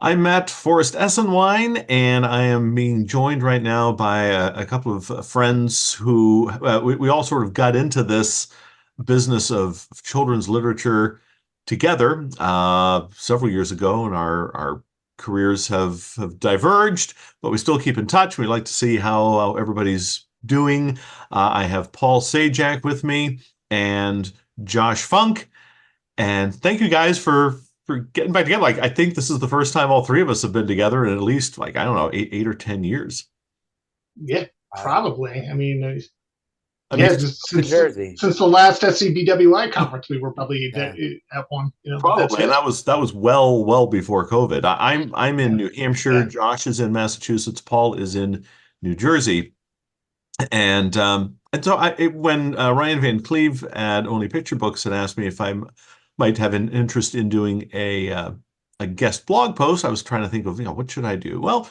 I'm at Forest Essenwine, and I am being joined right now by a couple of friends who we all sort of got into this business of children's literature together several years ago, and our careers have diverged, but we still keep in touch. We like to see how everybody's doing. I have Paul Czajak with me and Josh Funk. And thank you guys for getting back together. Like I think this is the first time all three of us have been together in at least like I don't know 8 or 10 years. Yeah, Uh, probably. I mean, Yeah, just New since Jersey. since the last SCBWI conference, we were probably Yeah. at one. But that's probably, and it. that was well before COVID. I'm in Yeah, New Hampshire. yeah. Josh is in Massachusetts. Paul is in New Jersey. And so when Ryan Van Cleve at Only Picture Books had asked me if I might have an interest in doing a guest blog post, I was trying to think of what should I do. Well,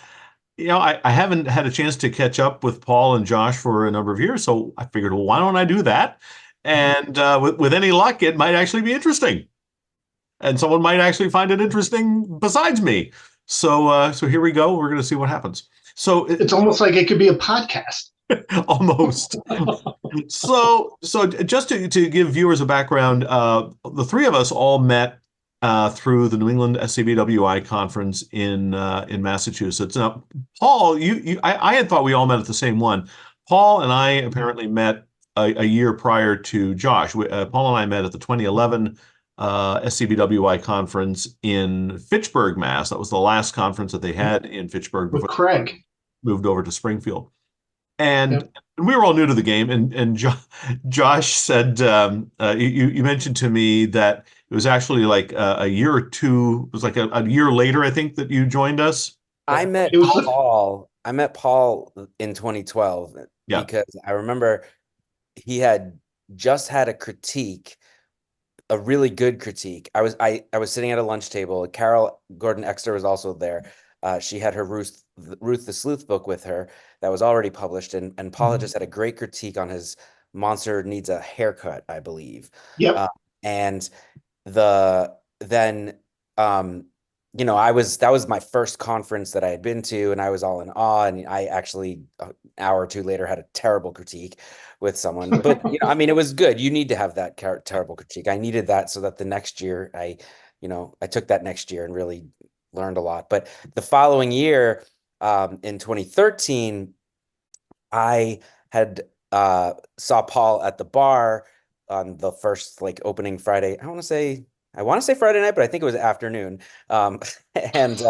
I haven't had a chance to catch up with Paul and Josh for a number of years, so I figured, well, why don't I do that? And with any luck, it might actually be interesting, and someone might actually find it interesting besides me. So here we go. We're going to see what happens. So It's almost like it could be a podcast. almost. So just to give viewers a background, the three of us all met through the New England SCBWI conference in Massachusetts. Now, Paul, I had thought we all met at the same one. Paul and I apparently met a year prior to Josh. Paul and I met at the 2011 SCBWI conference in Fitchburg, Mass. That was the last conference that they had in Fitchburg With before Craig. they moved over to Springfield. And Yep. we were all new to the game, and Josh said you mentioned to me that it was actually like a year or two. It was like a year later, I think, that you joined us. I It met was the Paul. I met Paul in 2012 Yeah. because I remember he had just had a critique, a really good critique. I was sitting at a lunch table. Carol Gordon Exter was also there. She had her Ruth the Sleuth book with her that was already published, and Paul had just had a great critique on his Monster Needs a Haircut, I believe. Yep. Uh, and then I was that was my first conference that I had been to, and I was all in awe. And I actually an hour or two later had a terrible critique with someone, but it was good. You need to have that terrible critique. I needed that so that the next year I took that next year and really learned a lot. But the following year, in 2013, I had saw Paul at the bar on the first like opening Friday. I want to say Friday night, but I think it was afternoon. And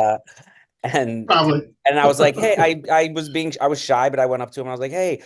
and Probably. and I was like, hey, I was shy, but I went up to him and I was like, hey,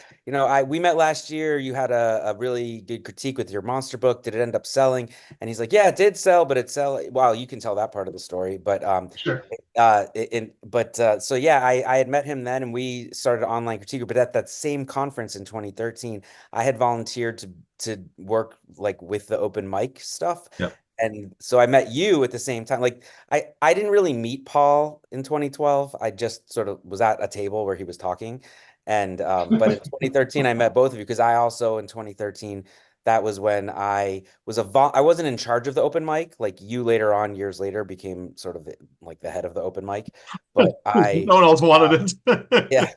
we met last year. You had a really good critique with your monster book. Did it end up selling? And he's like, yeah, it did sell, but it sell. Well, you can tell that part of the story, but Sure. so yeah, I had met him then, and we started online critique group. But at that same conference in 2013, I had volunteered to work like with the open mic stuff. Yep. And so I met you at the same time. Like I didn't really meet Paul in 2012. I just sort of was at a table where he was talking. And but in 2013 I met both of you because I also in 2013 that was when I wasn't in charge of the open mic. Like you later on years later became sort of like the head of the open mic. But No one else uh, wanted it. yeah.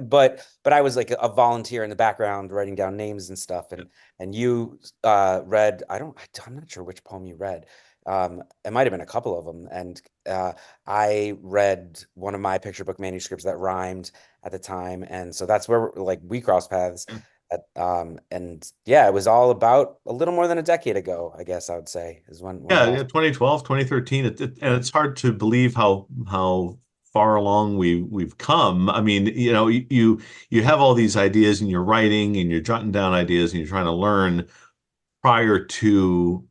But I was like a volunteer in the background writing down names and stuff. And you read, I'm not sure which poem you read. It might have been a couple of them. And I read one of my picture book manuscripts that rhymed at the time. And so that's where like we crossed paths. And yeah, it was all about a little more than a decade ago, I guess I would say, is when it Yeah, all. yeah, 2012, 2013. And it's hard to believe how far along we've come. I mean, you have all these ideas and you're writing and you're jotting down ideas and you're trying to learn prior to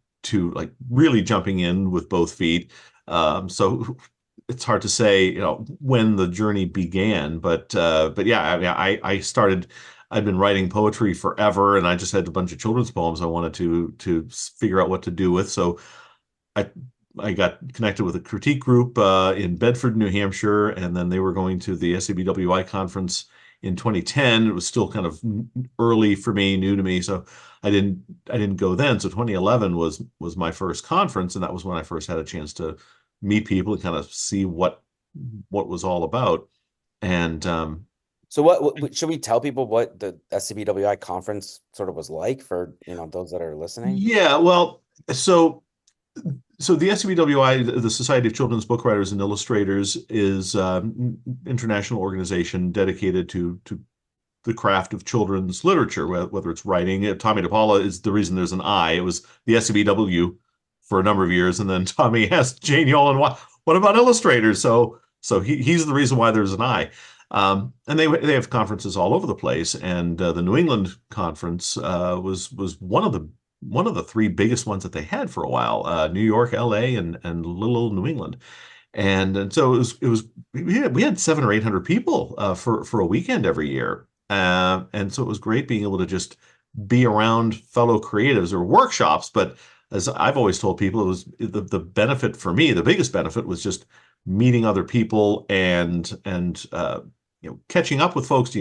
like really jumping in with both feet. So it's hard to say, when the journey began, but yeah, I mean, I'd been writing poetry forever, and I just had a bunch of children's poems I wanted to figure out what to do with. So I I got connected with a critique group in Bedford, New Hampshire, and then they were going to the SABWI conference in 2010. It was still kind of early for me, new to me, so I didn't go then. So 2011 was my first conference, and that was when I first had a chance to meet people and kind of see what was all about. And so what should we tell people what the SCBWI conference sort of was like for, those that are listening? Yeah, well, so the SCBWI, the Society of Children's Book Writers and Illustrators, is an international organization dedicated to the craft of children's literature, whether it's writing. Tommy DePaula is the reason there's an I. It was the SCBW for a number of years, and then Tommy asked Jane Yolen, what about illustrators? So he's the reason why there's an I. And they have conferences all over the place, and the New England conference was one of the three biggest ones that they had for a while. New York, LA, and little old New England. And so it was we had 700 or 800 people for a weekend every year. And so it was great being able to just be around fellow creatives or workshops. But as I've always told people, it was the benefit for me, the biggest benefit was just meeting other people and catching up with folks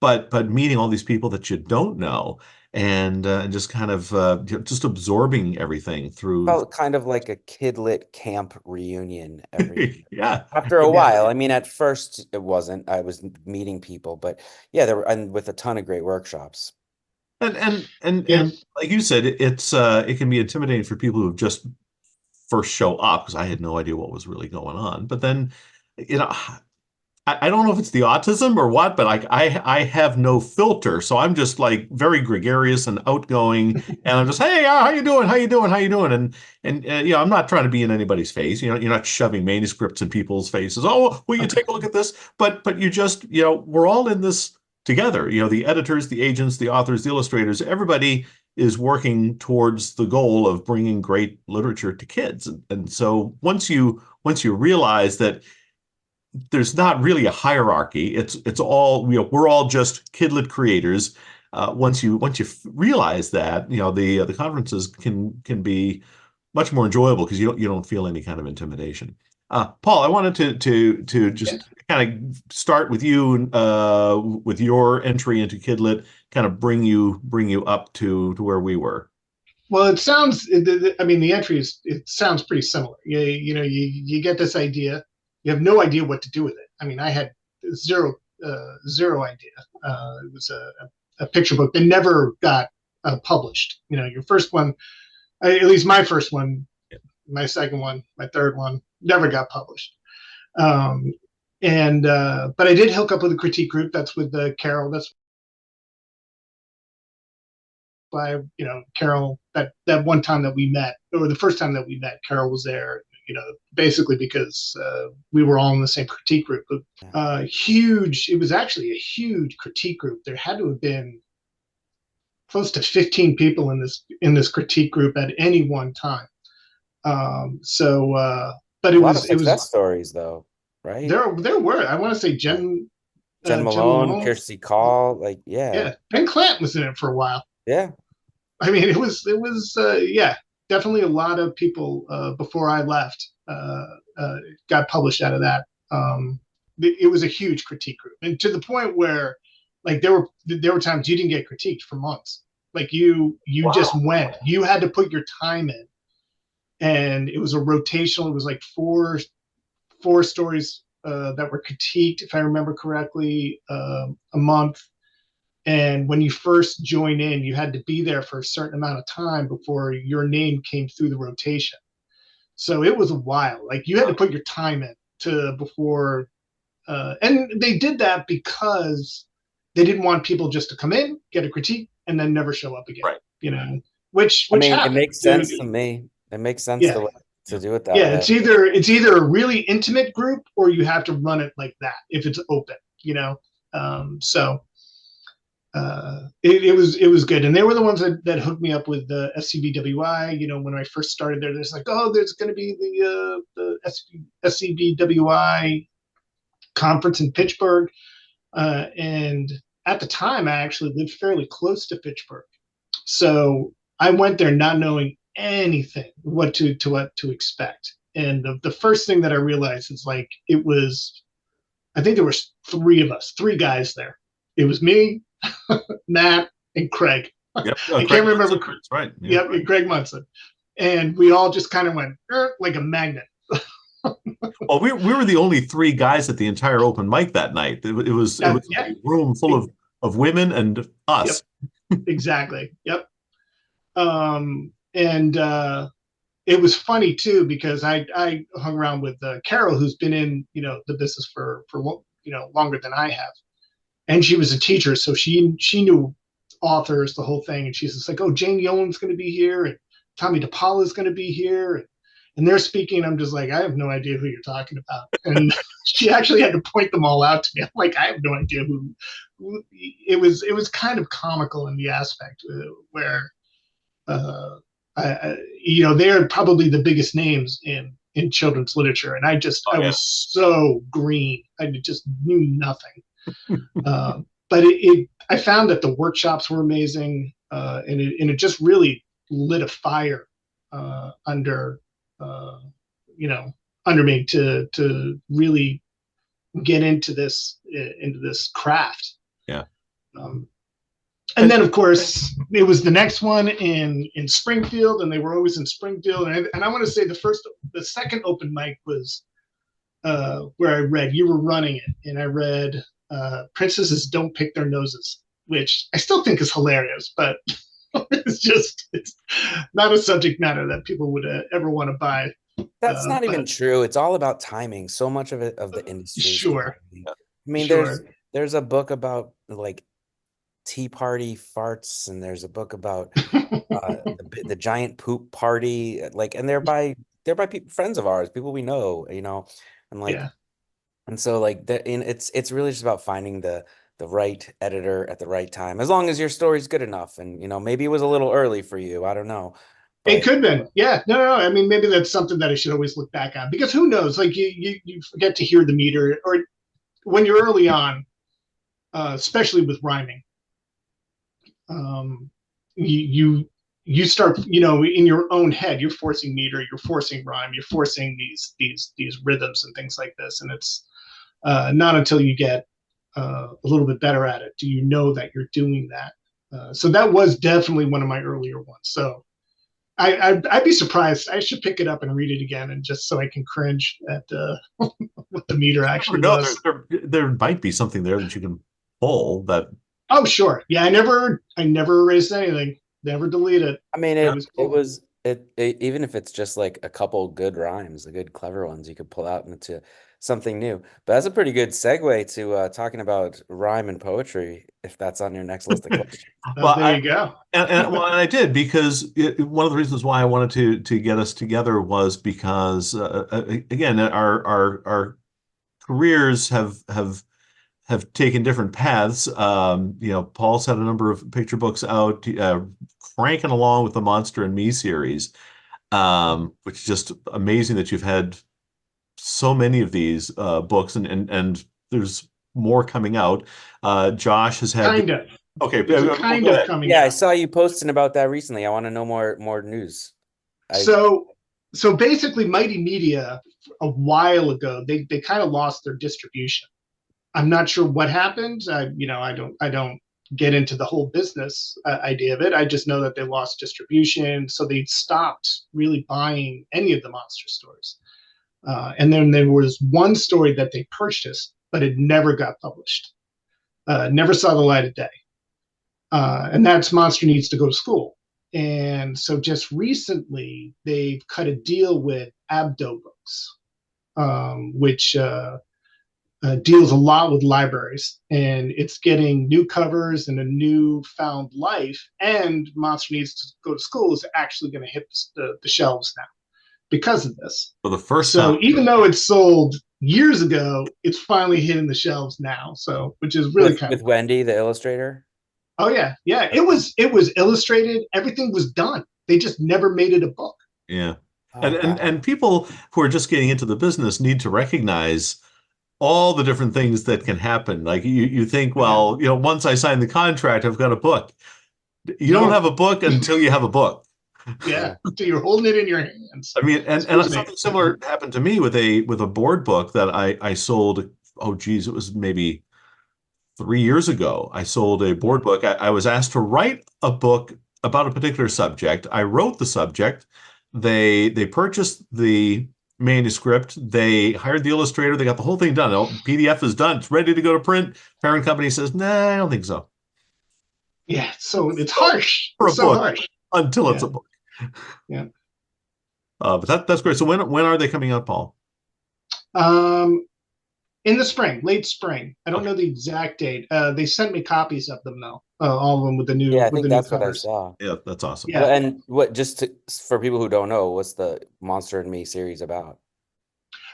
but meeting all these people that you don't know, and just kind of just absorbing everything through. Felt kind of like a kidlit camp reunion every Yeah. After a while. I mean, at first it wasn't. I was meeting people, but yeah, there were, and with a ton of great workshops. And Yeah. like you said, it can be intimidating for people who just first show up, because I had no idea what was really going on. But then, I don't know if it's the autism or what, but I have no filter, so I'm just like very gregarious and outgoing, and I'm just, hey, how you doing? How you doing? How you doing? And I'm not trying to be in anybody's face. You're not shoving manuscripts in people's faces. Oh, will you take a look at this? But you just, we're all in this together. The editors, the agents, the authors, the illustrators, everybody is working towards the goal of bringing great literature to kids. And so once you realize that there's not really a hierarchy. It's all, we're all just kidlit creators. Once you realize that, the conferences can be much more enjoyable because you don't feel any kind of intimidation. Paul, I wanted to just kind of start with you with your entry into kidlit, kind of bring you up to where we were. Well, it sounds. I mean, the entries. It sounds pretty similar. You get this idea. You have no idea what to do with it. I mean, I had zero idea. It was a picture book that never got published. Your first one, at least my first one, my second one, my third one, never got published. But I did hook up with a critique group. That's with Carol. That's why Carol. That one time that we met, or the first time that we met, Carol was there. Basically because we were all in the same critique group. But huge. It was actually a huge critique group. There had to have been close to 15 people in this critique group at any one time. But it was success stories though, right? There were. I want to say Jen Malone, Kirsty Call, yeah. Ben Clamp was in it for a while. Yeah. I mean, it was definitely a lot of people before I left got published out of that. It was a huge critique group, and to the point where, like, there were times you didn't get critiqued for months. Like you wow. Just went. You had to put your time in, and it was a rotational. It was like four stories that were critiqued, if I remember correctly, a month. And when you first join in, you had to be there for a certain amount of time before your name came through the rotation. So it was a while. Like, you had to put your time in before. And they did that because they didn't want people just to come in, get a critique, and then never show up again. Right. Which I mean, happens. It makes sense to me. It makes sense to do it that way. Yeah, it's either a really intimate group or you have to run it like that if it's open. It was good, and they were the ones that hooked me up with the SCBWI. When I first started there, there's like, oh, there's going to be the SCBWI conference in Pittsburgh, and at the time, I actually lived fairly close to Pittsburgh, so I went there not knowing anything what to expect. And the first thing that I realized is, like, I think there were three guys there. It was me, Matt, and Craig. Yep. I Craig can't remember. Munson, right. Yep, and Craig Munson. And we all just kind of went like a magnet. Well, we were the only three guys at the entire open mic that night. It was Yeah. a room full of women and Yep. us. Exactly. Yep. And it was funny too because I hung around with Carol, who's been in the business for longer than I have, and she was a teacher, so she knew authors, the whole thing, and she's just like, oh, Jane Yolen's going to be here, and Tommy DePaula is going to be here, and they're speaking. I'm just like, I have no idea who you're talking about, and she actually had to point them all out to me. I'm like, I have no idea who. It was kind of comical in the aspect where uh, they're probably the biggest names in children's literature, and I Yeah. was so green. I just knew nothing. But I found that the workshops were amazing, and it just really lit a fire under under me to really get into this craft. Yeah. And then, of course, it was the next one in Springfield, and they were always in Springfield. And I want to say the second open mic was where I read, you were running it, and I read Princesses Don't Pick Their Noses, which I still think is hilarious, but it's not a subject matter that people would ever want to buy. That's not even true. It's all about timing. So much of the industry. Sure. I mean, there's a book about like tea party farts, and there's a book about the giant poop party, like, and they're by people, friends of ours, people we know, and like, yeah. And so like it's really just about finding the right editor at the right time, as long as your story's good enough. And maybe it was a little early for you, I don't know. It could have been. Yeah. No. I mean, maybe that's something that I should always look back on, because who knows? Like you forget to hear the meter, or when you're early on, especially with rhyming, you start, in your own head, you're forcing meter, you're forcing rhyme, you're forcing these rhythms and things like this, and it's not until you get a little bit better at it do you know that you're doing that. So that was definitely one of my earlier ones. So I'd be surprised. I should pick it up and read it again, and just so I can cringe at what the meter actually was. There might be something there that you can pull that. Oh, sure. Yeah, I never erased anything. Never delete it. I mean, it was even if it's just like a couple good rhymes, the good clever ones you could pull out into something new. But that's a pretty good segue to talking about rhyme and poetry, if that's on your next list of questions. Well, there you go. And I did, because one of the reasons why I wanted to get us together was because again, our careers have taken different paths. Paul's had a number of picture books out, cranking along with the Monster and Me series, which is just amazing that you've had so many of these books, and there's more coming out. Josh has had kind of. Okay, kind of coming. Yeah, out. I saw you posting about that recently. I want to know more news. So basically, Mighty Media a while ago, they kind of lost their distribution. I'm not sure what happened. I don't get into the whole business idea of it. I just know that they lost distribution, so they stopped really buying any of the monster stories. And then there was one story that they purchased, but it never got published. Never saw the light of day. And that's Monster Needs to Go to School. And so just recently, they've cut a deal with Abdo Books, which deals a lot with libraries, and it's getting new covers and a new found life. And Monster Needs to Go to School is actually going to hit the shelves now because of this. For the first time. So even though it's sold years ago, it's finally hitting the shelves now. So, which is really with Wendy, the illustrator. Oh yeah. It was illustrated. Everything was done. They just never made it a book. Yeah. And people who are just getting into the business need to recognize all the different things that can happen. Like you think, well, once I sign the contract, I've got a book. You don't have a book until you have a book. Yeah, until you're holding it in your hands. I mean, and something similar happened to me with a board book that I sold. Oh, geez, it was maybe 3 years ago. I sold a board book. I was asked to write a book about a particular subject. I wrote the subject. They purchased the manuscript. They hired the illustrator. They got the whole thing done. The PDF is done. It's ready to go to print. Parent company says, "Nah, I don't think so." Yeah, so it's harsh. For a It's so book harsh. until it's Yeah. a book. Yeah. But that's great. So when are they coming out, Paul? In the spring, late spring. I don't Okay. know the exact date. They sent me copies of them though. All of them with the Yeah, I with think the new that's what I covers. saw. Yeah, that's awesome. Yeah. And what just for people who don't know, what's the Monster and Me series about?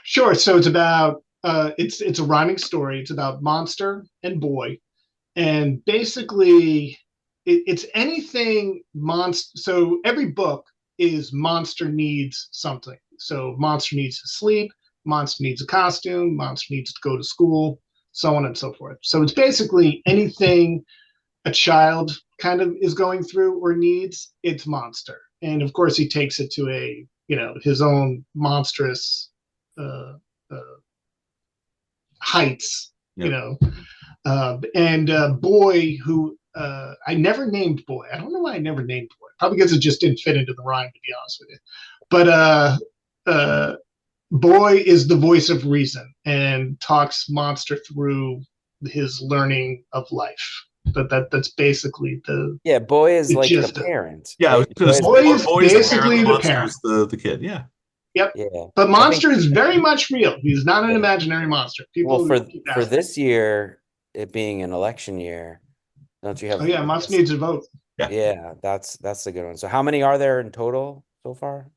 Sure. So it's about it's a rhyming story. It's about monster and boy, and basically it's anything monster. So every book is monster needs something. So monster needs to sleep, monster needs a costume, monster needs to go to school, so on and so forth. So it's basically anything a child kind of is going through or needs, it's monster. And of course, he takes it to a his own monstrous uh, uh, heights. Yeah. You know, and boy, who I never named boy. I don't know why I never named boy. Probably because it just didn't fit into the rhyme, to be honest with you. But boy is the voice of reason and talks monster through his learning of life. But that's basically the Boy is like the gist of it. parent, Yeah, I was right? gonna say, Boy is Boy's the parent, basically the the monster parent. is the kid. Yeah. Yep. Yeah. But I think monster is very much real. He's not an Yeah. imaginary monster. Well, People keep for asking. this year, it being an election year, don't you have? Oh yeah, monster needs a vote. Yeah. Yeah, that's a good one. So how many are there in total so far?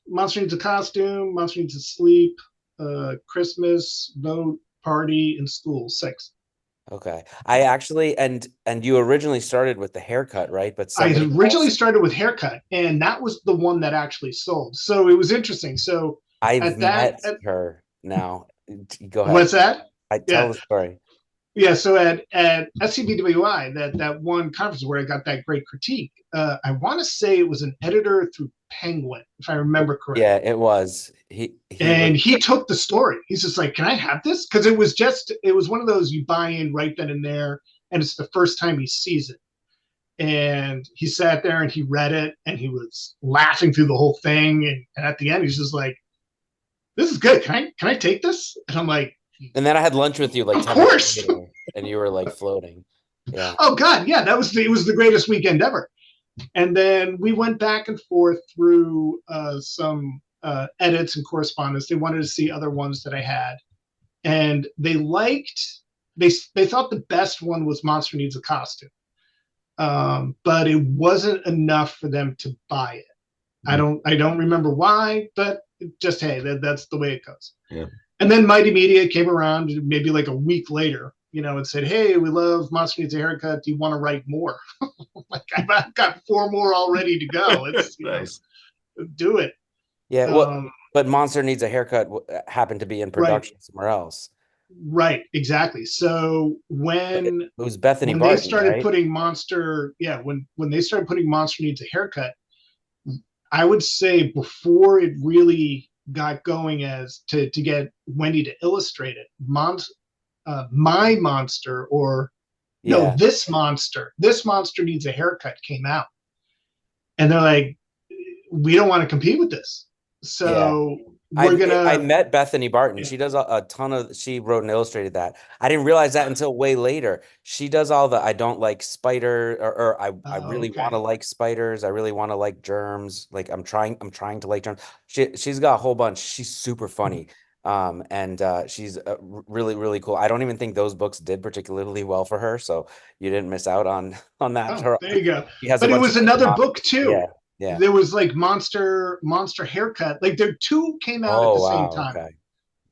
Monster needs a costume. Monster needs to sleep. Christmas, vote, party, and school. 6. Okay. I actually and you originally started with the haircut, right? But I somebody originally else, started with haircut, and that was the one that actually sold. So it was interesting. So I've at that, met her now. Go ahead. what's that? I tell Yeah, the story. yeah. So at SCBWI, that one conference where I got that great critique, I want to say it was an editor through Penguin, if I remember correctly. Yeah, it was. He was And he took the story. He's just like, "Can I have this?" Because it was one of those you buy in right then and there, and it's the first time he sees it. And he sat there and he read it, and he was laughing through the whole thing. And at the end, he's just like, "This is good. Can I take this?" And I'm like, and then I had lunch with you like "Of 10 minutes course." later, and you were like floating. Yeah. Oh God, yeah, it was the greatest weekend ever. And then we went back and forth through some edits and correspondence. They wanted to see other ones that I had, and they thought the best one was Monster Needs a Costume, but it wasn't enough for them to buy it. I don't remember why, but just hey, that's the way it goes. Yeah. And then Mighty Media came around maybe like a week later, and said, "Hey, we love Monster Needs a Haircut. Do you want to write more?" Like I've got 4 more all ready to go. Let's Nice. do it. Yeah. Well, but Monster Needs a Haircut happened to be in production somewhere else. Right, exactly. So when It was Bethany they Barton, started right? putting Monster, when they started putting Monster Needs a Haircut, I would say before it really got going as to get Wendy to illustrate it, My Monster, or no, Yeah. This Monster Needs a Haircut came out. And they're like, "We don't want to compete with this. So I met Bethany Barton. Yeah. She does a ton of, she wrote and illustrated that. I didn't realize that until way later. She does all the, I don't like spider, or I really want to like spiders. I really want to like germs. Like I'm trying to like germs. She's got a whole bunch. She's super funny. And she's really, really cool. I don't even think those books did particularly well for her. So you didn't miss out on that. Oh, there you go. She has a But it bunch was of another book too. Yeah. Yeah. There was like Monster Haircut. Like there 2 came out at the same time. Okay.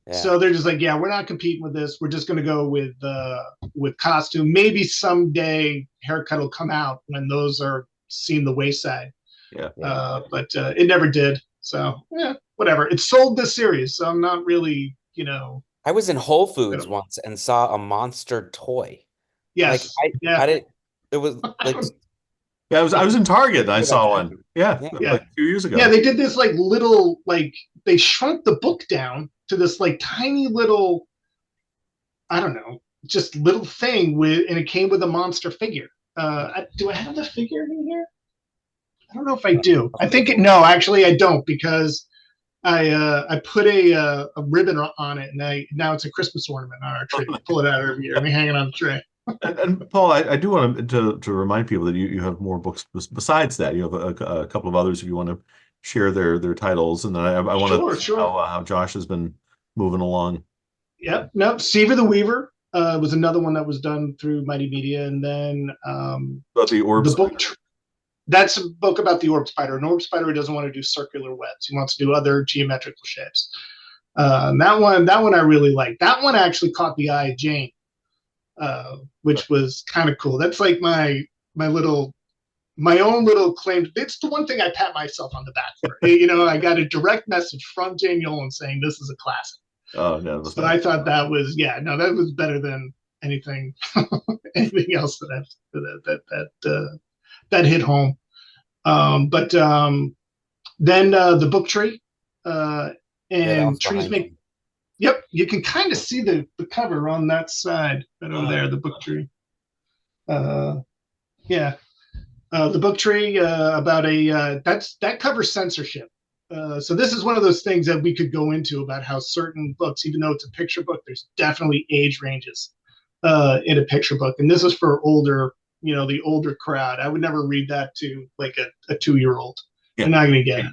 Yeah. So they're just like, "Yeah, we're not competing with this. We're just going to go with costume. Maybe someday Haircut will come out when those are seen the wayside." Yeah. But it never did. So yeah, whatever. It sold this series, so I'm not really, I was in Whole Foods once and saw a monster toy. Yes. Like I didn't. It was like Yeah, I was in Target. I saw one. Yeah, Yeah. like a few years ago. Yeah, they did this like little, like they shrunk the book down to this like tiny little, I don't know, just little thing and it came with a monster figure. Do I have the figure in here? I don't know if I do. No, actually I don't, because I put a ribbon on it, and now it's a Christmas ornament on our tree. We pull it out every year and we hang it on the tree. And Paul, I do want to remind people that you have more books besides that. You have a couple of others if you want to share their titles, and then I want to Sure, see sure. how Josh has been moving along. Yep. No, Seaver the Weaver was another one that was done through Mighty Media, and then About the the orbs. book. That's a book about the orb spider. An orb spider doesn't want to do circular webs. He wants to do other geometrical shapes. That one I really like. That one actually caught the eye of Jane, which was kind of cool. That's like my own little claim. It's the one thing I pat myself on the back for. I got a direct message from Jane Yolen saying this is a classic. Oh no, So I thought that was that was better than anything else that hit home. But then the book tree and trees make. Yep, you can kind of see the cover on that side right over there, the book tree. Yeah, the book tree about that covers censorship. So this is one of those things that we could go into about how certain books, even though it's a picture book, there's definitely age ranges in a picture book, and this is for older, the older crowd. I would never read that to like a 2-year-old. Yeah. They're not going to get it.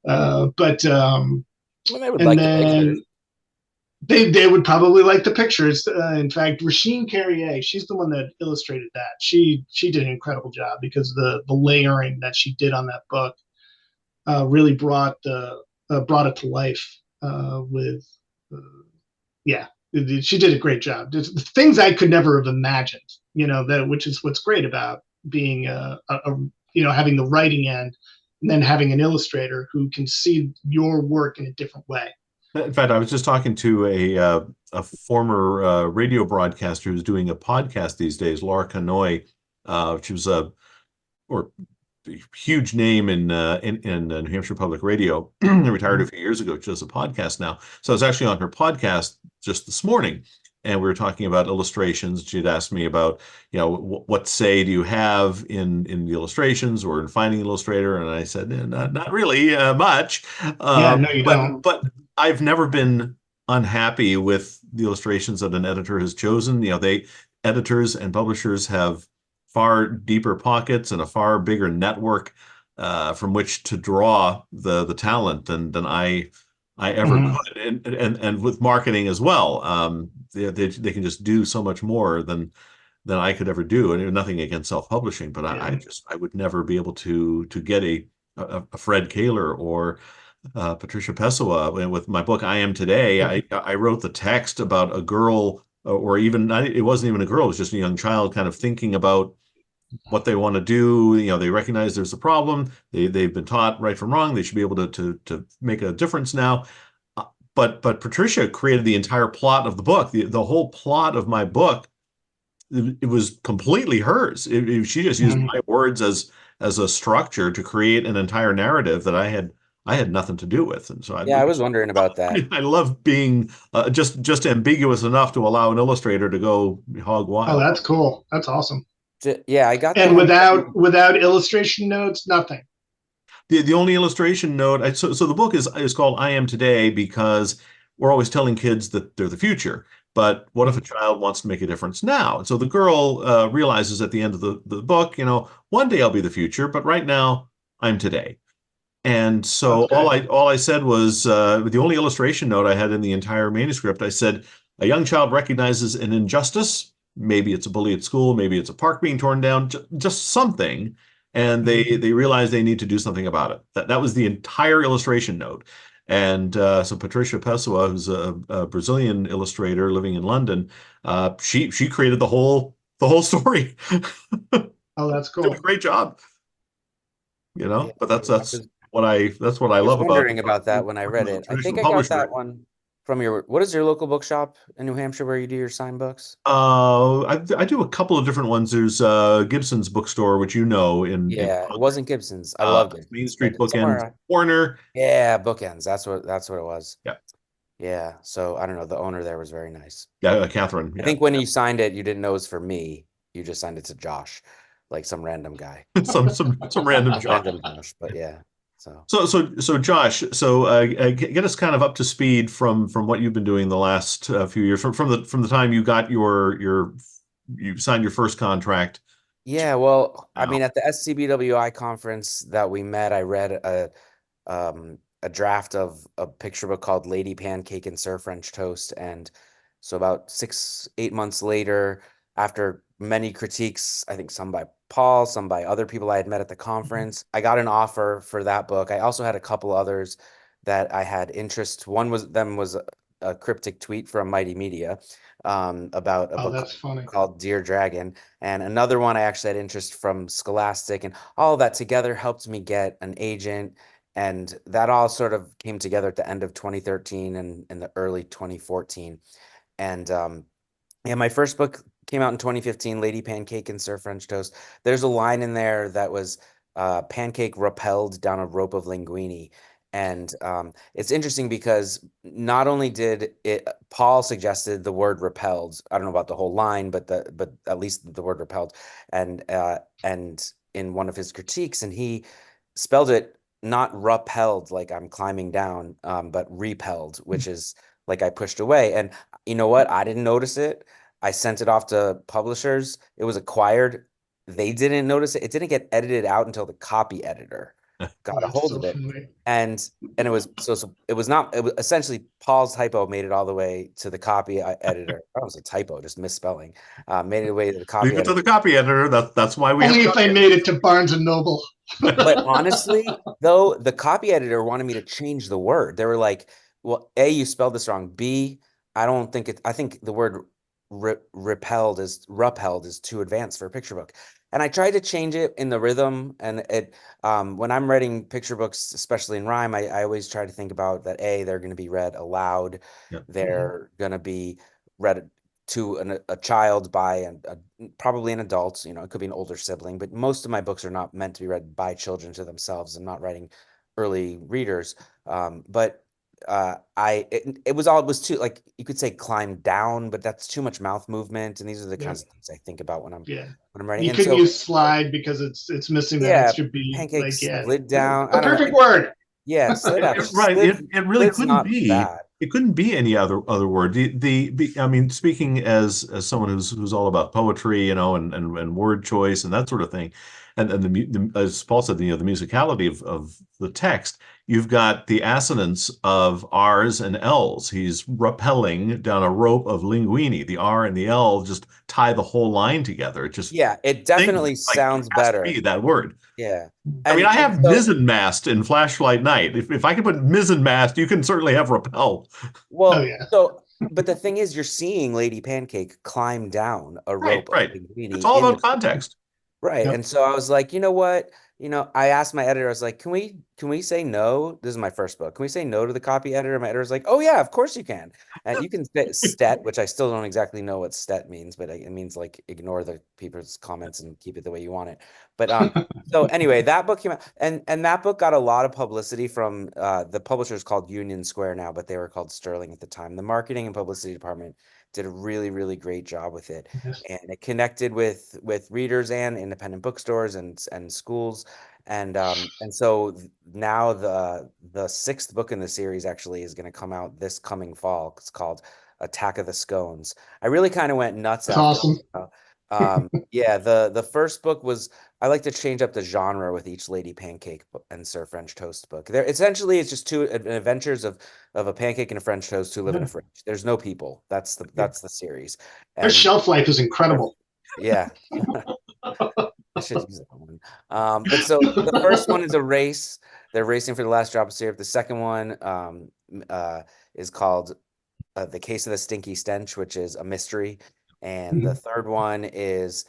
But well, they would like the pictures. They would probably like the pictures. In fact, Rasheen Carrier, she's the one that illustrated that. She did an incredible job because the layering that she did on that book really brought it to life. She did a great job. There's things I could never have imagined. Which is what's great about being having the writing end and then having an illustrator who can see your work in a different way. In fact, I was just talking to a former radio broadcaster who's doing a podcast these days, Laura Canoy. She was a huge name in New Hampshire Public Radio. Retired a few years ago. She does a podcast now. So I was actually on her podcast just this morning, and we were talking about illustrations. She'd asked me about, what say do you have in the illustrations or in finding an illustrator? And I said, not really much. No, you don't. But I've never been unhappy with the illustrations that an editor has chosen. Editors and publishers have far deeper pockets and a far bigger network from which to draw the talent than I ever could, and with marketing as well. They can just do so much more than I could ever do. And nothing against self-publishing, but I would never be able to get a Fred Kaler or Patricia Pessoa. With my book I Am Today, I wrote the text about a girl, or even it wasn't even a girl, it was just a young child kind of thinking about what they want to do. They recognize there's a problem. They've been taught right from wrong. They should be able to make a difference now. But Patricia created the entire plot of the book. The whole plot of my book, it was completely hers. She just used my words as a structure to create an entire narrative that I had nothing to do with. And so I was wondering about that. I love being just ambiguous enough to allow an illustrator to go hog wild. Oh, that's cool. That's awesome. Yeah, I got that. And without illustration notes, nothing. The only illustration note, so the book is called I Am Today because we're always telling kids that they're the future. But what if a child wants to make a difference now? And so the girl realizes at the end of the book, one day I'll be the future, but right now I'm today. And so all I said was the only illustration note I had in the entire manuscript, I said, a young child recognizes an injustice. Maybe it's a bully at school, maybe it's a park being torn down, just something. And they realize they need to do something about it. That was the entire illustration note. And so Patricia Pessoa, who's a Brazilian illustrator living in London, she created the whole story. Oh, that's cool. Did a great job. But that's what I love about. I was wondering about that when I read it. I think I got that one from what is your local bookshop in New Hampshire where you do your signed books? I do a couple of different ones. There's Gibson's bookstore, which it wasn't Gibson's. I love it. Main Street Bookends Corner. Yeah, Bookends. That's what it was. Yeah. Yeah. So I don't know. The owner there was very nice. Yeah, Catherine. I think when you signed it, you didn't know it was for me. You just signed it to Josh, like some random guy. some random Josh. But yeah. So So Josh, get us kind of up to speed from what you've been doing the last few years, from the time you got you signed your first contract to yeah, well, I now. mean, at the SCBWI conference that we met, I read a draft of a picture book called Lady Pancake and Sir French Toast. And so about 8 months later, after many critiques, I think some by Paul, some by other people I had met at the conference, I got an offer for that book. I also had a couple others that I had interest. One was a cryptic tweet from Mighty Media about a Oh, book that's funny. called Dear Dragon. And another one I actually had interest from Scholastic, and all of that together helped me get an agent. And that all sort of came together at the end of 2013 and in the early 2014. And yeah, my first book came out in 2015, Lady Pancake and Sir French Toast. There's a line in there that was pancake rappelled down a rope of linguine. And it's interesting because not only did it, Paul suggested the word repelled. I don't know about the whole line, but at least the word repelled, and in one of his critiques, and he spelled it not repelled like I'm climbing down, but repelled, which is like I pushed away. And you know what? I didn't notice it. I sent it off to publishers. It was acquired. They didn't notice it. It didn't get edited out until the copy editor got a That's hold so of it. funny. And it was so it was not it was essentially Paul's typo made it all the way to the copy editor. That was a typo, just misspelling. Made it away to the copy Leave it to editor. the copy editor. That's why we have Only if they copy made it to Barnes and Noble. But honestly, though, the copy editor wanted me to change the word. They were like, "Well, A, you spelled this wrong. B, I don't think it. I think the word repelled is too advanced for a picture book." And I tried to change it in the rhythm. And it, when I'm writing picture books, especially in rhyme, I always try to think about that. A, they're going to be read aloud. Yeah. They're going to be read to a child by probably an adult. It could be an older sibling, but most of my books are not meant to be read by children to themselves. I'm not writing early readers. But it was too, like, you could say climb down, but that's too much mouth movement. And these are the Yeah, kinds of things I think about when I'm yeah. writing. You And couldn't so, use slide because it's missing that yeah, extra beat. Like, pancakes yeah, slid down. the I don't know. perfect word. Yeah, slid actually Right. It really slid's couldn't not be. bad. It couldn't be any other word. I mean, speaking as someone who's all about poetry, and word choice and that sort of thing, and as Paul said, the musicality of the text. You've got the assonance of R's and L's. He's rappelling down a rope of linguini. The R and the L just tie the whole line together. It just Yeah, it sings definitely like it sounds has to better. be that word. Yeah. I mean, I And have so, mizzen mast in Flashlight Night. If I could put mizzen mast, you can certainly have rappel. Oh well, yeah, but the thing is, you're seeing Lady Pancake climb down a Right, rope of right. It's linguine all in the about context. right. yep. And so I was like, you know what? I asked my editor, I was like, can we say no? This is my first book. Can we say no to the copy editor? My editor was like, oh yeah, of course you can. And you can say stet, which I still don't exactly know what stet means, but it means like ignore the people's comments and keep it the way you want it. But so anyway, that book came out, and that book got a lot of publicity from the publisher's called Union Square now, but they were called Sterling at the time. The marketing and publicity department did a really, really great job with it, Yes. and it connected with readers and independent bookstores and schools. And so now the sixth book in the series actually is going to come out this coming fall. It's called Attack of the Scones. I really kind of went nuts That's after. awesome. Yeah, the first book was, I like to change up the genre with each Lady Pancake and Sir French Toast book. There essentially it's just two adventures of a pancake and a French toast who live in a Yeah. fridge. There's no people. That's the series. Their And shelf life is incredible. yeah, I should use that one. But so the first one is a race. They're racing for the last drop of syrup. The second one is called The Case of the Stinky Stench, which is a mystery. And the Mhm. third one is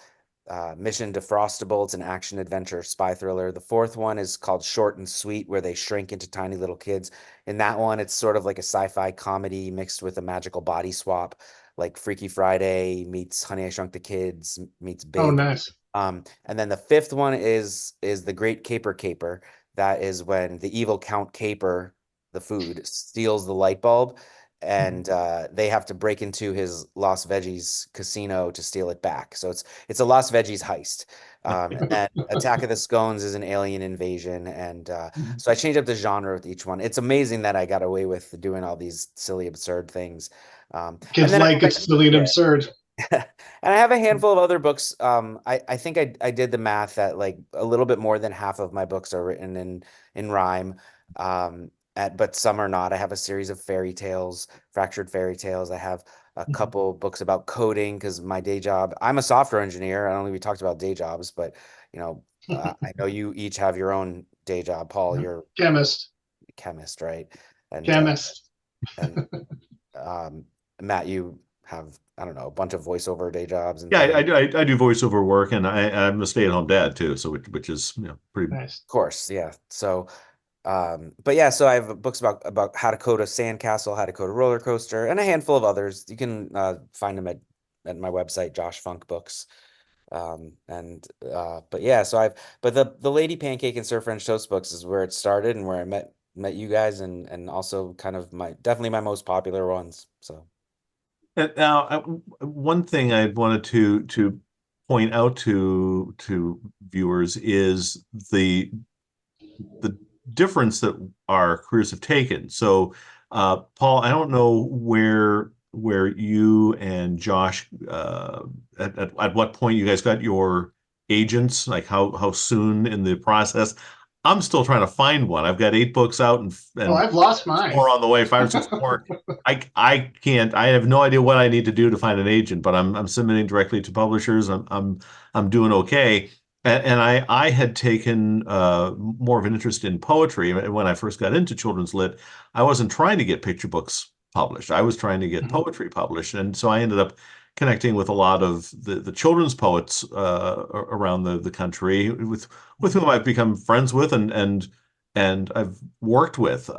Mission Defrostable. It's an action adventure spy thriller. The fourth one is called Short and Sweet, where they shrink into tiny little kids. In that one, it's sort of like a sci-fi comedy mixed with a magical body swap, like Freaky Friday meets Honey, I Shrunk the Kids meets Oh, Big. nice. And then the fifth one is the Great Caper. That is when the evil Count Caper, the food, steals the light bulb. and they have to break into his Los Veggies casino to steal it back. So it's a Los Veggies heist. And Attack of the Scones is an alien invasion, and so I changed up the genre with each one. It's amazing that I got away with doing all these silly, absurd things. And Kids then like it's silly and absurd. and I have a handful of other books. I think I did the math that like a little bit more than half of my books are written in rhyme. But some are not. I have a series of fairy tales, fractured fairy tales. I have a couple books about coding because my day job, I'm a software engineer. I don't think we talked about day jobs, but you know, I know you each have your own day job. Paul, you're Chemist. a chemist, right? And Chemist. and um, Matt, you have, I don't know, a bunch of voiceover day jobs and Yeah, things. I do voiceover work, and I'm a stay-at-home dad too, so which is pretty. Nice. Of course, yeah. So, but yeah, so I have books about how to code a sandcastle, how to code a roller coaster, and a handful of others. You can find them at my website, Josh Funk Books. But yeah, so but the Lady Pancake and Sir French Toast books is where it started and where I met you guys, and also kind of definitely my most popular ones. So. And now, one thing I wanted to point out to viewers is the difference that our careers have taken. So, Paul, I don't know where you and Josh at what point you guys got your agents, like how soon in the process. I'm still trying to find one. I've got 8 books out Oh, I've lost mine. 4 on the way, 5 or 6 more. I can't. I have no idea what I need to do to find an agent, but I'm submitting directly to publishers. I'm doing okay. And I had taken more of an interest in poetry when I first got into children's lit. I wasn't trying to get picture books published. I was trying to get poetry published, and so I ended up connecting with a lot of the children's poets around the country with whom I've become friends with and I've worked with.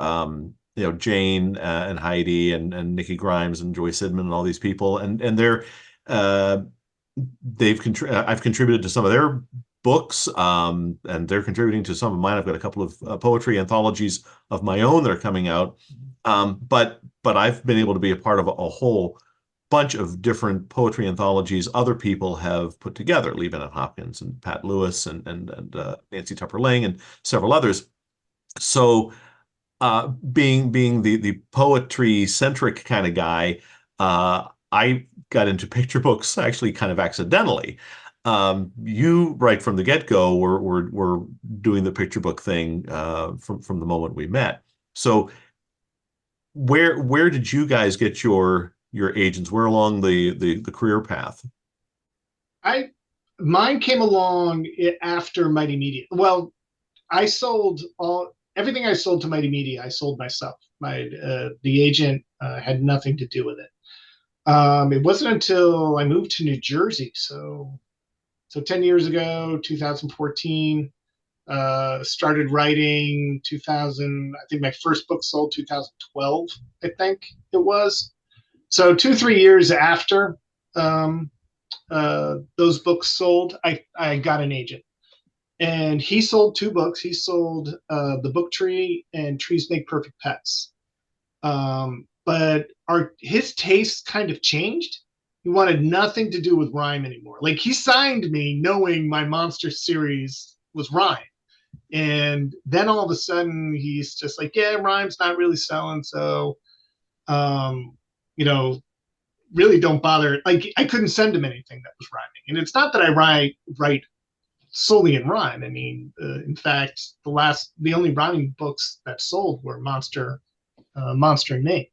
Jane and Heidi and Nikki Grimes and Joyce Sidman and all these people, and uh, I've contributed to some of their books, and they're contributing to some of mine. I've got a couple of poetry anthologies of my own that are coming out, but I've been able to be a part of a whole bunch of different poetry anthologies other people have put together, Lee Bennett Hopkins and Pat Lewis and Nancy Tupper Lang and several others. So being the poetry centric kind of guy, I got into picture books actually kind of accidentally. You right from the get-go were doing the picture book thing from the moment we met. So where did you guys get your agents? Where along the career path? Mine came along after Mighty Media. Well, I sold everything I sold to Mighty Media. I sold myself. The agent had nothing to do with it. It wasn't until I moved to New Jersey, so 10 years ago, 2014. Started writing 2000. I think my first book sold 2012. I think it was. So 2-3 years after those books sold, I got an agent, and he sold 2 books. He sold The Book Tree and Trees Make Perfect Pets. But his tastes kind of changed. He wanted nothing to do with rhyme anymore. Like, he signed me knowing my monster series was rhyme. And then all of a sudden he's just like, yeah, rhyme's not really selling. So, really don't bother. Like, I couldn't send him anything that was rhyming. And it's not that I write solely in rhyme. I mean, in fact, the only rhyming books that sold were Monster and Me.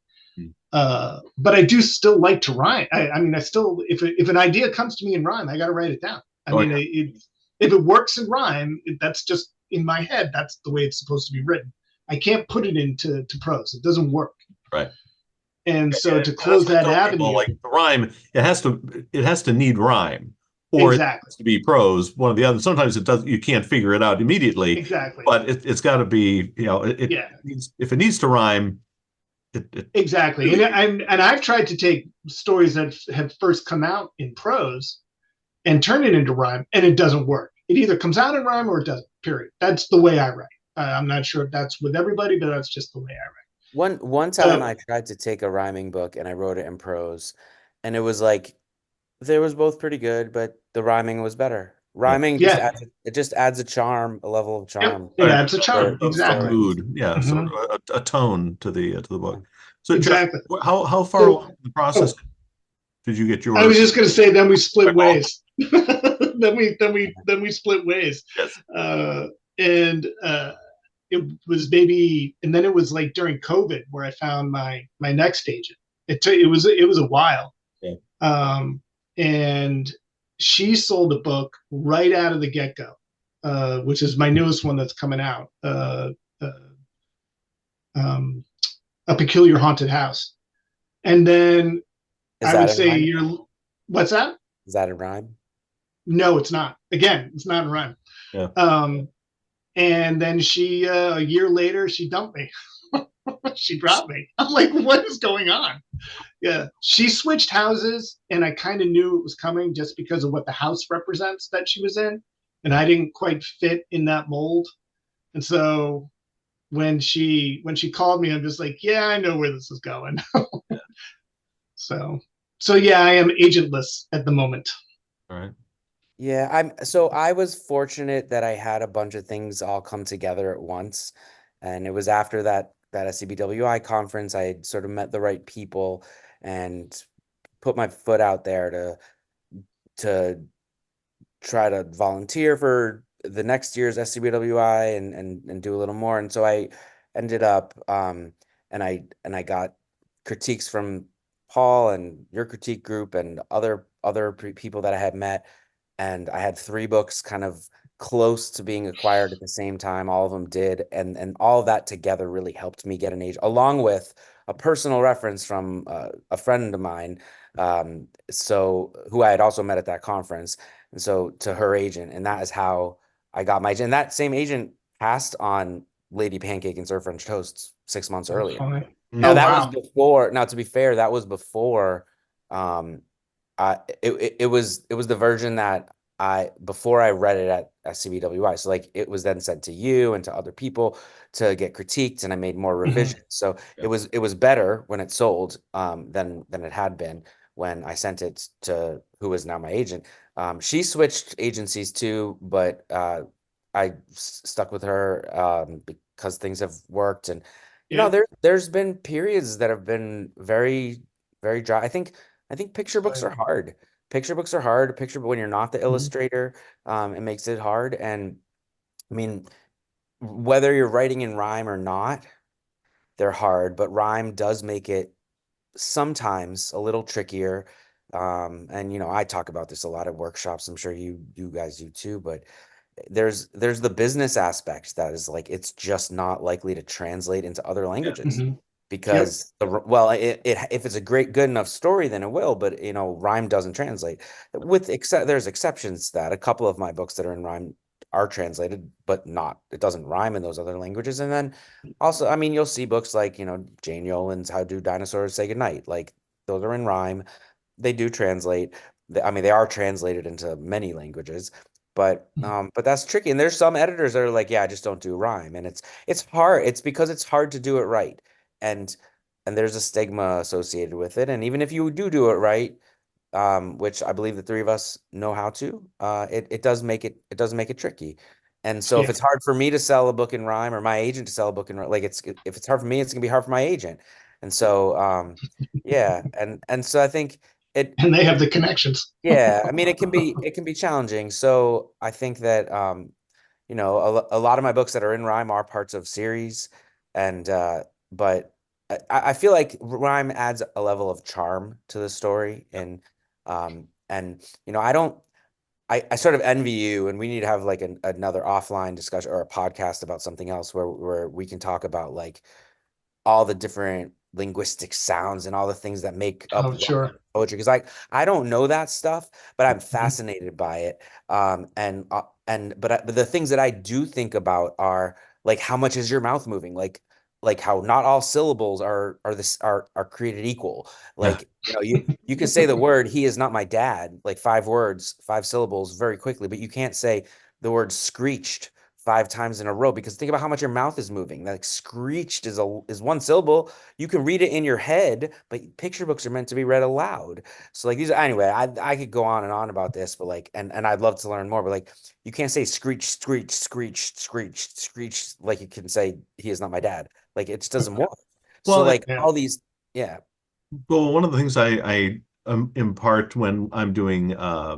But I do still like to rhyme. I mean, I still, if an idea comes to me in rhyme, I got to write it down. If it works in rhyme, that's just in my head. That's the way it's supposed to be written. I can't put it into prose. It doesn't work. Right. And so to close that avenue, like the rhyme, it has to need rhyme, or exactly. It has to be prose. One or the other. Sometimes it does. You can't figure it out immediately. Exactly. But it's got to be. If it needs to rhyme. Exactly. And I've tried to take stories that have first come out in prose and turn it into rhyme, and it doesn't work. It either comes out in rhyme or it doesn't. Period. That's the way I write. I'm not sure if that's with everybody, but that's just the way I write. One time I tried to take a rhyming book and I wrote it in prose, and it was like they was both pretty good, but the rhyming was better. Yeah. Rhyming just Yeah. adds it just adds a charm, a level of Yep. charm It Right. adds a charm. to Exactly. stories. Mood. Yeah. Sort Mhm. of a tone to the book. So Jeff, Exactly. how far along So, in the process oh, did you get I your was just going to say, then we split eyeball? ways. then we split ways. Yes. And it was maybe, and then it was like during COVID where I found my next agent. It was a while. Yeah. And she sold a book right out of the get go, which is my newest one that's coming out. Uh, um, a peculiar haunted house. And then Is I that would in say rhyme? what's that? Is that in rhyme? No, it's not. Again, it's not in rhyme. Yeah. And then she, a year later, she dumped me. She dropped me. I'm like, what is going on? Yeah. She switched houses, and I kind of knew it was coming just because of what the house represents that she was in. And I didn't quite fit in that mold. And so when she called me, I'm just like, yeah, I know where this is going. So yeah, I am agentless at the moment. All right. Yeah, I was fortunate that I had a bunch of things all come together at once. And it was after that SCBWI conference, I had sort of met the right people and put my foot out there to try to volunteer for the next year's SCBWI and do a little more. And so I ended up and I got critiques from Paul and your critique group and other people that I had met, and I had three books kind of close to being acquired at the same time. All of them did, and all of that together really helped me get an age, along with a personal reference from a friend of mine, so who I had also met at that conference, and so to her agent, and that is how I got my agent. And that same agent passed on Lady Pancake and Sir French Toast 6 months Oh, earlier. funny. Now Oh that was wow. before. Now to be fair, that was before. Um, it was the version that I before I read it at CBWI. So like it was then sent to you and to other people to get critiqued, and I made more Mhm. revisions. So Yeah. it was better when it sold than it had been when I sent it to who is now my agent. She switched agencies too, but stuck with her because things have worked. And Yeah. there's been periods that have been very, very dry. I think picture books are hard. Picture books are hard. Picture, but when you're not the Mhm. illustrator, it makes it hard. And I mean, whether you're writing in rhyme or not, they're hard. But rhyme does make it sometimes a little trickier. And I talk about this a lot at workshops. I'm sure you guys do too. But there's the business aspect that is like it's just not likely to translate into other Yeah. languages Mhm. Yep. because well if it's a great good enough story then it will, but rhyme doesn't translate with except there's exceptions to that. A couple of my books that are in rhyme are translated, but not it doesn't rhyme in those other languages. And then also, I mean, you'll see books like Jane Yolen's How Do Dinosaurs Say Goodnight, like those are in rhyme. They do translate. I mean, they are translated into many languages, but that's tricky. And there's some editors that are like, yeah, I just don't do rhyme, and it's hard. It's because it's hard to do it right, and and there's a stigma associated with it. And even if you do it right, which I believe the three of us know how to, it does make it tricky. And so if Yeah. it's hard for me to sell a book in rhyme or my agent to sell a book in rhyme, like if it's hard for me, it's gonna be hard for my agent. And so yeah, and so I think it And they have the connections. yeah, I mean it can be challenging. So I think that a lot of my books that are in rhyme are parts of series, and but I feel like rhyme adds a level of charm to the story, and I don't. I sort of envy you, and we need to have like another offline discussion or a podcast about something else where we can talk about like all the different linguistic sounds and all the things that make up Oh, sure. poetry, because I don't know that stuff, but I'm Mhm. fascinated by it. But the things that I do think about are like how much is your mouth moving, like how not all syllables are created equal. Yeah. Like you can say the word "he is not my dad" like 5 words, 5 syllables very quickly, but you can't say the word "screeched" 5 times in a row, because think about how much your mouth is moving. Like screeched is one syllable. You can read it in your head, but picture books are meant to be read aloud. So like these, anyway, I could go on and on about this, but like, and I'd love to learn more, but like, you can't say screech, screech, screech, screech, screech like you can say he is not my dad. Like it just doesn't work. So Well, like Yeah. all these, yeah. well, one of the things I impart when I'm doing uh,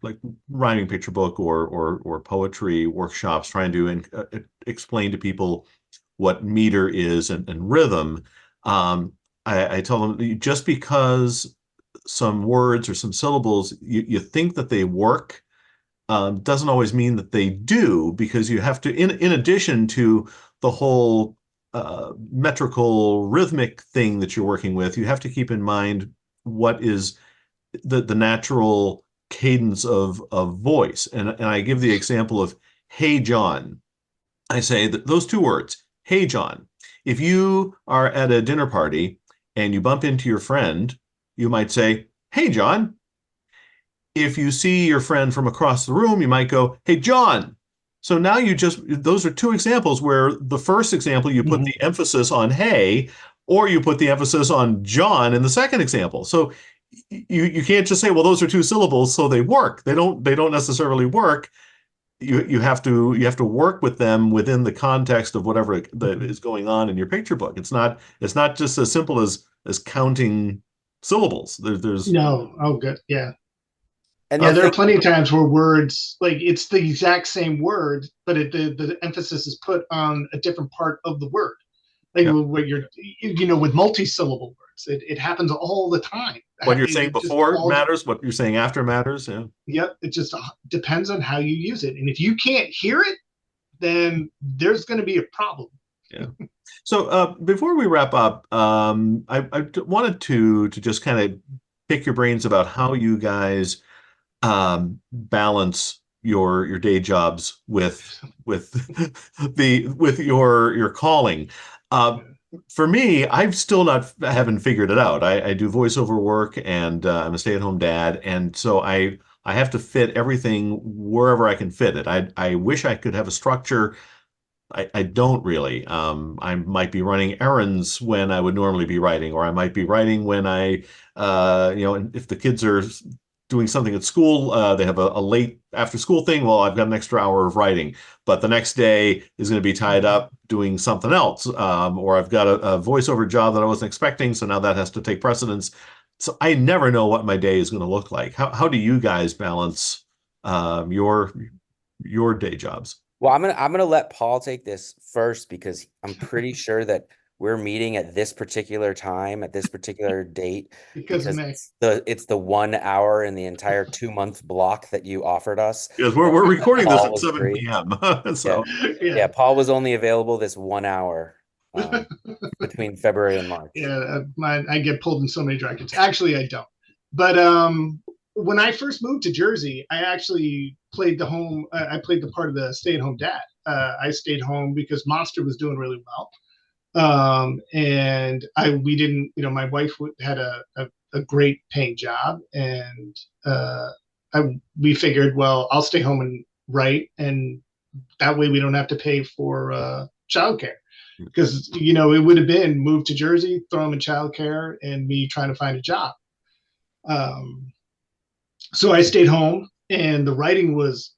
like rhyming picture book or poetry workshops, trying to explain to people what meter is and rhythm. Um, I tell them just because some words or some syllables you think that they work doesn't always mean that they do, because you have to, in addition to the whole metrical rhythmic thing that you're working with, you have to keep in mind what is the natural cadence of voice. And I give the example of, hey, John. I say that those two words, hey, John. If you are at a dinner party and you bump into your friend, you might say, hey, John. If you see your friend from across the room, you might go, hey, John. So now those are two examples where the first example, you put Mhm. the emphasis on hey, or you put the emphasis on John in the second example. So you can't just say, well, those are two syllables, so they work. They don't necessarily work. You have to work with them within the context of whatever that is going on in your picture book. It's not just as simple as counting syllables. There's No. Oh, good. Yeah. And Yeah, the there are thing, plenty of times where words, like it's the exact same word, but the emphasis is put on a different part of the word. Like yeah. where with multi-syllable words, it happens all the time. What you're saying It just before all, matters. What you're saying after matters. Yeah. yep, it just depends on how you use it. And if you can't hear it, then there's going to be a problem. Yeah. So before we wrap up, I wanted to just kind of pick your brains about how you guys balance your day jobs with with your calling. Uh, for me, I've still not haven't figured it out. I do voiceover work, and I'm a stay-at-home dad, and so I have to fit everything wherever I can fit it. I wish I could have a structure. I don't really. I might be running errands when I would normally be writing, or I might be writing when and if the kids are doing something at school, they have a late after school thing. Well, I've got an extra hour of writing, but the next day is going to be tied up doing something else. Or I've got a voiceover job that I wasn't expecting, so now that has to take precedence. So I never know what my day is going to look like. How do you guys balance your day jobs? well, I'm gonna let Paul take this first, because I'm pretty sure that we're meeting at this particular time at this particular date Because of because me. it's the 1 hour in the entire 2 month block that you offered us. Because we're That, we're that recording this Paul at was 7 free. p.m. Yeah, So yeah. Yeah. Paul was only available this 1 hour between February and March. Yeah, I get pulled in so many directions. Actually, I don't. But when I first moved to Jersey, I actually played the home. I played the part of the stay-at-home dad. I stayed home because Monster was doing really well, and we didn't. My wife had a great paying job, and we figured, well, I'll stay home and write, and that way we don't have to pay for childcare, because it would have been move to Jersey, throw him in childcare, and me trying to find a job. Um, so I stayed home, and the writing was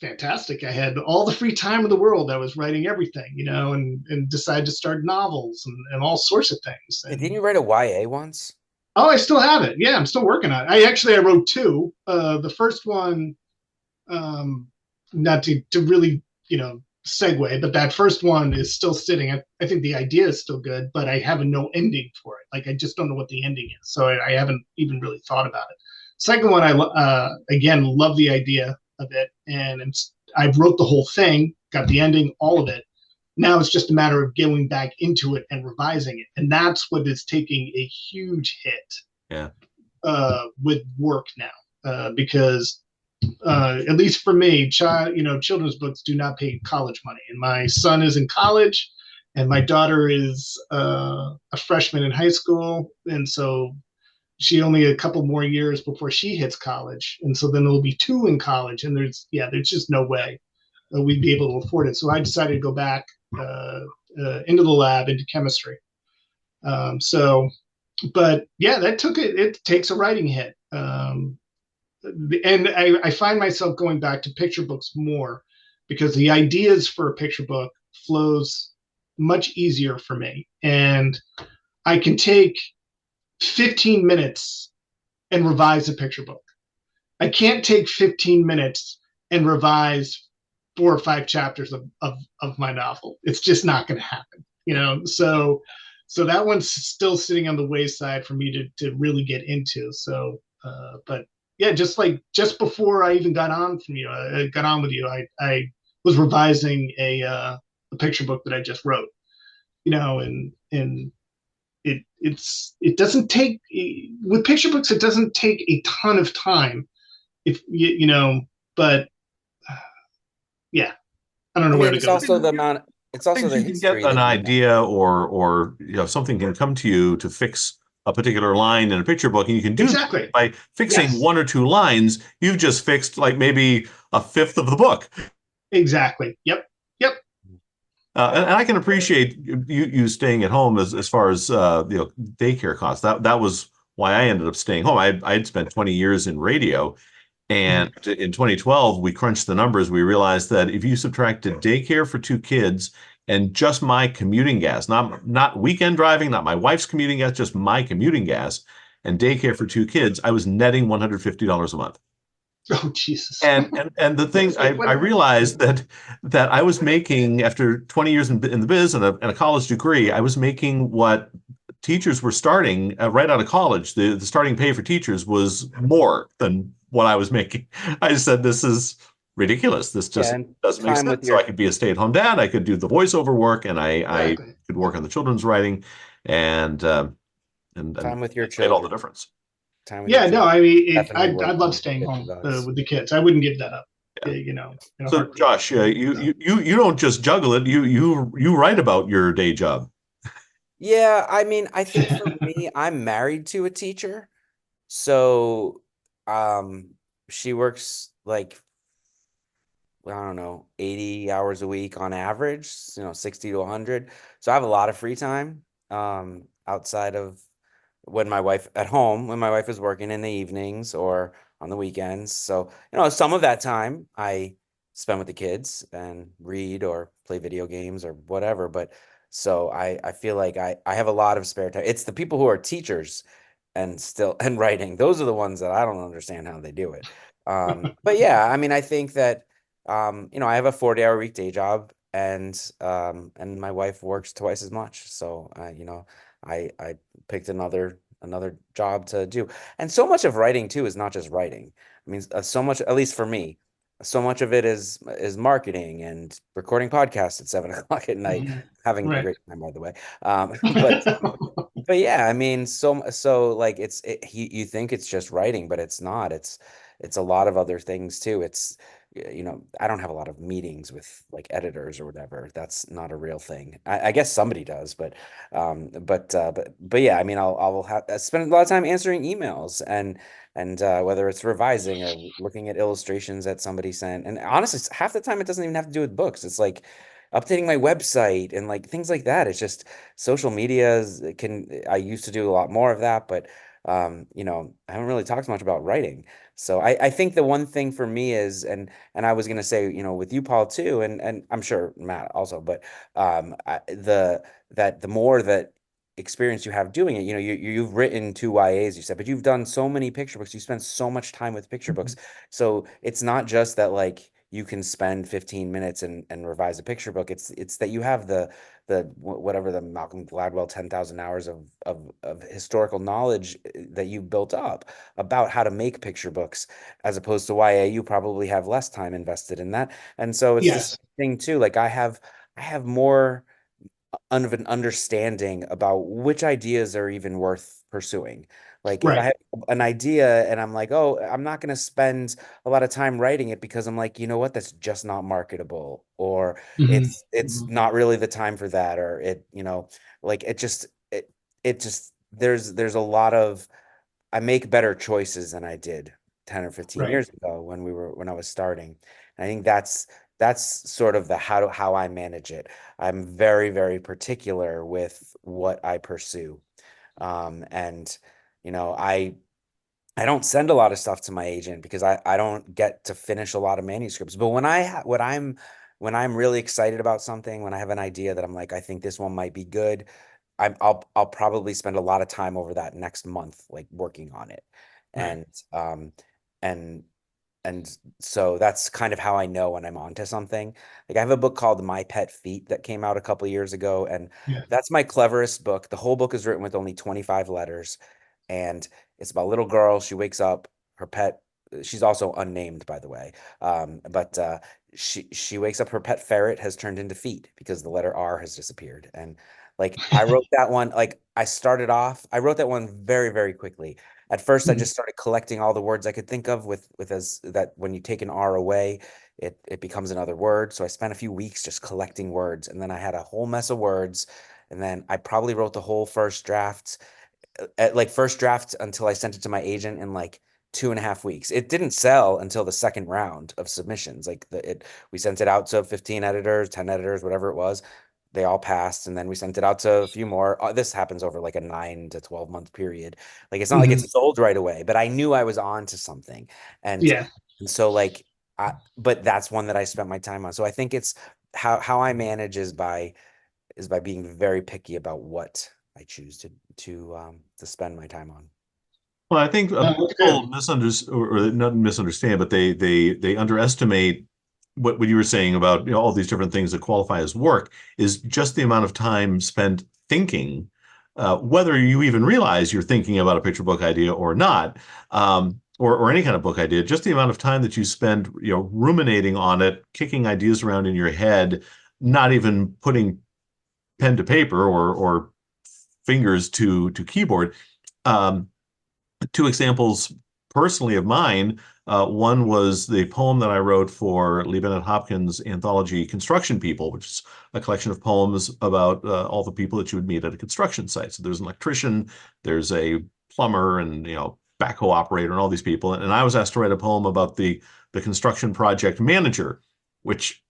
fantastic. I had all the free time in the world. I was writing everything, and decided to start novels and all sorts of things. Hey, didn't And you write a YA once? oh, I still have it. Yeah, I'm still working on it. I wrote two. The first one, not to really segue, but that first one is still sitting. I think the idea is still good, but I have no ending for it. Like I just don't know what the ending is, so I haven't even really thought about it. Second one, I again love the idea of it, and I wrote the whole thing, got the ending, all of it. Now it's just a matter of going back into it and revising it, and that's what is taking a huge hit yeah, with work now, because at least for me, children's books do not pay college money, and my son is in college, and my daughter is a freshman in high school, and so she only a couple more years before she hits college, and so then there'll be two in college, and there's just no way we'd be able to afford it. So I decided to go back into the lab, into chemistry. So, but yeah, that took it. It takes a writing hit. And I find myself going back to picture books more because the ideas for a picture book flows much easier for me. And I can take 15 minutes and revise a picture book. I can't take 15 minutes and revise 4 or 5 chapters of my novel. It's just not going to happen, you know? So that one's still sitting on the wayside for me to really get into. So, but yeah, just before I even got on from you, I got on with you, I was revising a picture book that I just wrote, you know, and it doesn't take with picture books, it doesn't take a ton of time if you know, but yeah, I don't I know where mean, to it's go with also that. the amount, it's also Things the you can get history an that you have. idea, or something can come to you to fix a particular line in a picture book, and you can do that Exactly. by fixing Yes. 1 or 2 lines. You've just fixed like maybe a fifth of the book. Exactly. Yep. Yep. And I can appreciate you staying at home as far as daycare costs. That was why I ended up staying home. I'd spent 20 years in radio, and in 2012 we crunched the numbers. We realized that if you subtracted daycare for 2 kids and just my commuting gas, not weekend driving, not my wife's commuting gas, just my commuting gas and daycare for 2 kids, I was netting $150 a month. Oh Jesus. And the thing I realized that I was making, after 20 years in the biz and a college degree, I was making what teachers were starting right out of college. The starting pay for teachers was more than what I was making. I said, this is ridiculous. This Yeah, just and doesn't make time with sense. So I your could be a stay-at-home dad. I could do the voiceover work, and I Exactly. could work on the children's writing, and time with your it made all the children. difference. Time with your Yeah. No. children I mean, definitely I worth love staying home $150. with the kids. I wouldn't give that up. Yeah. You know, in a So heartbeat. Josh, you So. you you you don't just juggle it. You write about your day job. Yeah, I mean, I think for me, I'm married to a teacher. So, she works like, I don't know, 80 hours a week on average, 60 to 100. So I have a lot of free time, outside of when my wife is working in the evenings or on the weekends. So, some of that time I spend with the kids and read or play video games or whatever. But so I feel like I have a lot of spare time. It's the people who are teachers and still and writing. Those are the ones that I don't understand how they do it. But yeah, I mean, I think that I have a 40-hour week day job, and my wife works twice as much. So I picked another job to do. And so much of writing too is not just writing. I mean, so much, at least for me, so much of it is marketing and recording podcasts at 7 o'clock at night, Mhm. having a Right. great time, by the way. But yeah, I mean, so like you think it's just writing, but it's not. It's a lot of other things too. I don't have a lot of meetings with like editors or whatever. That's not a real thing. I guess somebody does, but yeah, I mean, I spend a lot of time answering emails and whether it's revising or looking at illustrations that somebody sent. And honestly, half the time it doesn't even have to do with books. It's like updating my website and like things like that. It's just social media I used to do a lot more of that, but I haven't really talked much about writing. So I think the one thing for me is, and I was gonna say, with you, Paul, too, and I'm sure Matt also, but the more that experience you have doing it, you've written 2 YAs, you said, but you've done so many picture books. You spend so much time with picture books. So it's not just that like you can spend 15 minutes and revise a picture book. It's that you have whatever the Malcolm Gladwell 10,000 hours of historical knowledge that you've built up about how to make picture books, as opposed to YA. You probably have less time invested in that. And so it's this Yes. thing too. Like I have more of an understanding about which ideas are even worth pursuing. Like if I Right. have an idea and I'm like, oh, I'm not going to spend a lot of time writing it because I'm like, you know what, that's just not marketable, or Hmm. it's Hmm. not really the time for that, or like it just there's a lot of I make better choices than I did 10 or 15 Right. years ago when I was starting. And I think that's sort of the how I manage it. I'm very, very particular with what I pursue. And you know, I don't send a lot of stuff to my agent because I don't get to finish a lot of manuscripts. But when I'm really excited about something, when I have an idea that I'm like, I think this one might be good, I'll probably spend a lot of time over that next month, like working on it. Right. And and and so that's kind of how I know when I'm onto something. Like I have a book called My Pet Feet that came out a couple years ago, and Yeah. that's my cleverest book. The whole book is written with only 25 letters, and it's about a little girl. She wakes up, her pet, she's also unnamed, by the way. But she wakes up, her pet ferret has turned into feet because the letter R has disappeared. And like I wrote that one, like I wrote that one very, very quickly. At first, I Mhm. just started collecting all the words I could think of with as that when you take an R away, it becomes another word. So I spent a few weeks just collecting words, and then I had a whole mess of words, and then I probably wrote the whole first draft, like first draft until I sent it to my agent in like 2.5 weeks. It didn't sell until the second round of submissions. We sent it out to 15 editors, 10 editors, whatever it was. They all passed, and then we sent it out to a few more. This happens over like a 9 to 12 month period. Like it's not like Mhm. it's sold right away, but I knew I was on to something. And Yeah. and so like but that's one that I spent my time on. So I think it's how I manage is by being very picky about what I choose to spend my time on. Well, I think That's good. people misunderstand, or not misunderstand, but they underestimate what you were saying about, you know, all these different things that qualify as work is just the amount of time spent thinking, whether you even realize you're thinking about a picture book idea or not, or any kind of book idea. Just the amount of time that you spend, you know, ruminating on it, kicking ideas around in your head, not even putting pen to paper or fingers to keyboard. Um, Two examples personally of mine. One was the poem that I wrote for Lee Bennett Hopkins' anthology Construction People, which is a collection of poems about all the people that you would meet at a construction site. So there's an electrician, there's a plumber, and you know, backhoe operator, and all these people. And I was asked to write a poem about the construction project manager, which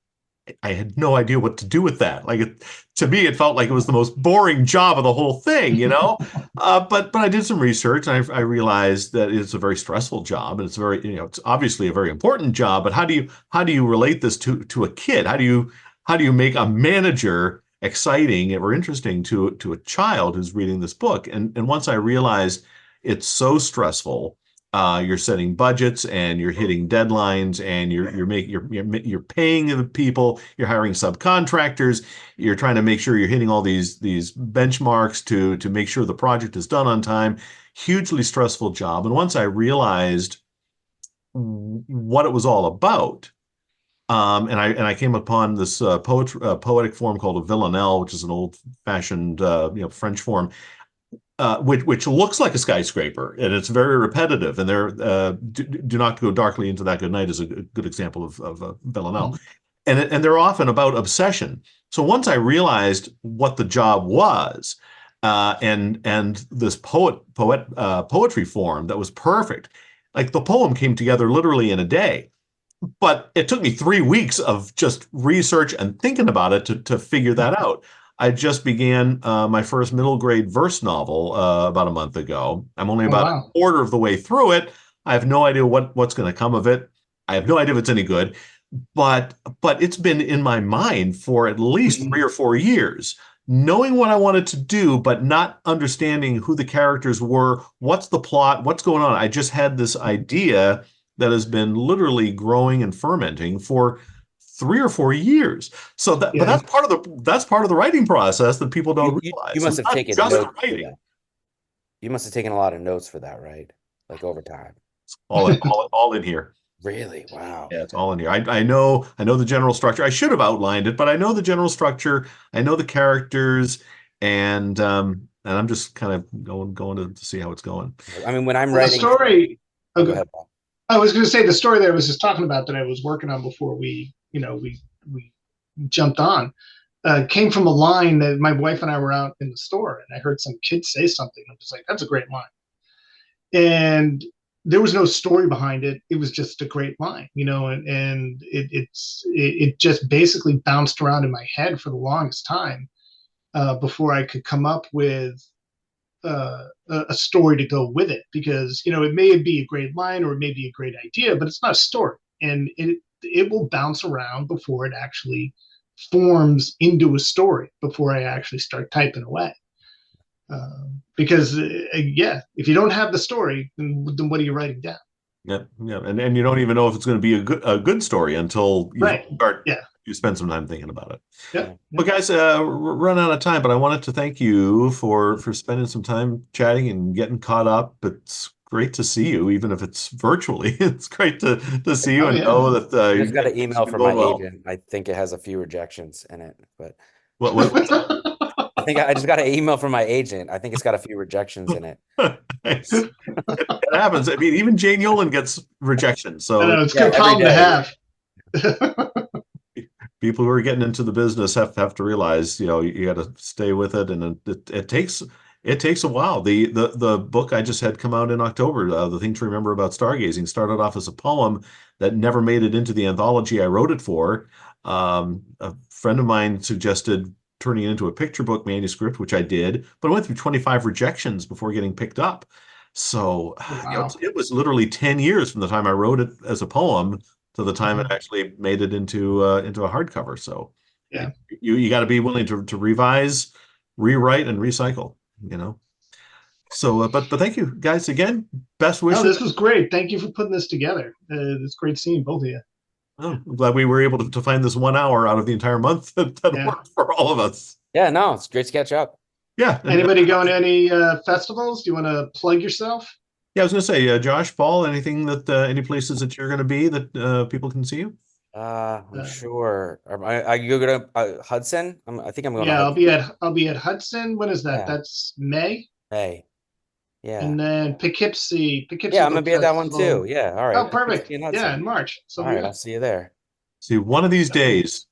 I had no idea what to do with that. To me, it felt like it was the most boring job of the whole thing, you know. But I did some research and I realized that it's a very stressful job and it's very, you know, it's obviously a very important job. But how do you relate this to a kid? How do you make a manager exciting or interesting to a child who's reading this book? And once I realized it's so stressful, you're setting budgets and you're hitting deadlines and you're paying the people, you're hiring subcontractors, you're trying to make sure you're hitting all these benchmarks to make sure the project is done on time. Hugely stressful job. And once I realized what it was all about, and I came upon this poetic form called a villanelle, which is an old-fashioned French form, which looks like a skyscraper, and it's very repetitive. And do not go darkly into that good night is a good example of villanelle, Mhm. and they're often about obsession. So once I realized what the job was, and this poetry form that was perfect, like the poem came together literally in a day. But it took me 3 weeks of just research and thinking about it to figure that out. I just began my first middle grade verse novel about a month ago. I'm only Oh, about a wow. quarter of the way through it. I have no idea what's going to come of it. I have no idea if it's any good, but it's been in my mind for at least Mhm. 3 or 4 years, knowing what I wanted to do, but not understanding who the characters were, what's the plot, what's going on. I just had this idea that has been literally growing and fermenting for 3 or 4 years. But Yeah. that's part of the writing process that people don't You realize. must It's have not taken just notes for writing. that. You must have taken a lot of notes for that, right? Like over time. All in here. Really? Wow. Yeah, it's all in here. I know the general structure. I should have outlined it, but I know the general structure. I know the characters, and I'm just kind of going to see how it's going. I mean, when I'm Well, the writing, story. oh, go Okay. ahead, Paul. I was going to say the story that I was just talking about that I was working on before we jumped on came from a line that my wife and I were out in the store and I heard some kid say something. I was like, "That's a great line." And there was no story behind it. It was just a great line, and it just basically bounced around in my head for the longest time before I could come up with a story to go with it, because it may be a great line or it may be a great idea, but it's not a story, and it will bounce around before it actually forms into a story, before I actually start typing away. Because yeah, if you don't have the story, then what are you writing down? Yeah, yeah, and you don't even know if it's going to be a good story until you Right. start. Yeah. You spend some time thinking about it. Yeah. Well, guys, run out of time, but I wanted to thank you for spending some time chatting and getting caught up. It's great to see you, even if it's virtually. It's great to see you Oh and yeah. know that I you're just got an things email been from my going well. agent. I think it has a few rejections in it, but What's I think I just got an email from my agent. I think it's got a few rejections in it. that? Nice. It happens. I mean, even Jane Yolen gets rejection. I So know it's a Yeah, good every problem to day. have. people who are getting into the business have to realize, you got to stay with it, and it takes a while. The book I just had come out in October, The Thing to Remember About Stargazing, started off as a poem that never made it into the anthology I wrote it for. A friend of mine suggested turning it into a picture book manuscript, which I did, but I went through 25 rejections before getting picked up. So, Wow. it was literally 10 years from the time I wrote it as a poem to the time it Mhm. actually made it into a hardcover. So Yeah. you got to be willing to revise, rewrite, and recycle. You know. So, but thank you guys again. Best Oh, wishes. this was great. Thank you for putting this together. It's great seeing both of you. Oh, I'm glad we were able to find this 1 hour out of the entire month that Yeah. worked for all of us. Yeah, no, it's great to catch up. Yeah. Anybody going to any festivals? Do you want to plug yourself? Yeah, I was going to say, Josh, Paul, anything any places that you're going to be that people can see you? I'm Uh, sure. Are you going to Hudson? I think I'm going to yeah, Hudson. I'll be at Hudson. When is that? Yeah. That's May. Hey. Yeah. And then Poughkeepsie Yeah, I'm gonna Book be at that one too. Festival. Yeah. All Oh, right. perfect. Poughkeepsie and Yeah, Hudson. in March. So All be right. good. I'll see you there. See, one of these days,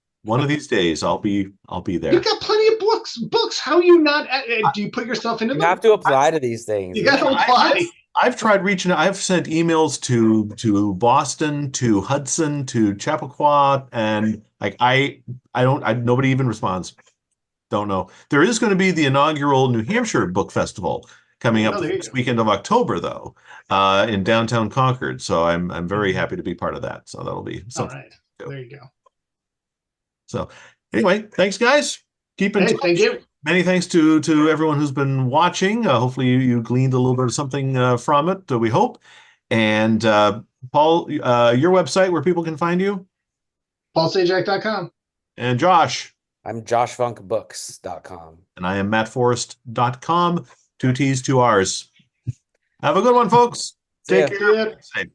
I'll be You've there. got plenty of books. Books. How you not? Do you put yourself into You them? have to apply to these things. You got Yeah. to apply. I've tried reaching. I've sent emails to Boston, to Hudson, to Chappaqua, and like I don't. Nobody even responds. Don't know. There is going to be the inaugural New Hampshire Book Festival coming up Oh, the there you first go. weekend of October, though, in downtown Concord. So I'm very Mhm. happy to be part of that. So that'll be All something right. to do. There you go. So anyway, thanks guys. Keep in Hey, thank touch. you. Many thanks to everyone who's been watching. Hopefully you gleaned a little bit of something from it. We hope. And Paul, your website where people can find you, PaulCajak.com. and Josh, I'm joshfunkbooks.com. and I am mattforrest.com. Two T's, two R's. Have a good one, folks. See Take ya. care. See ya. Safe.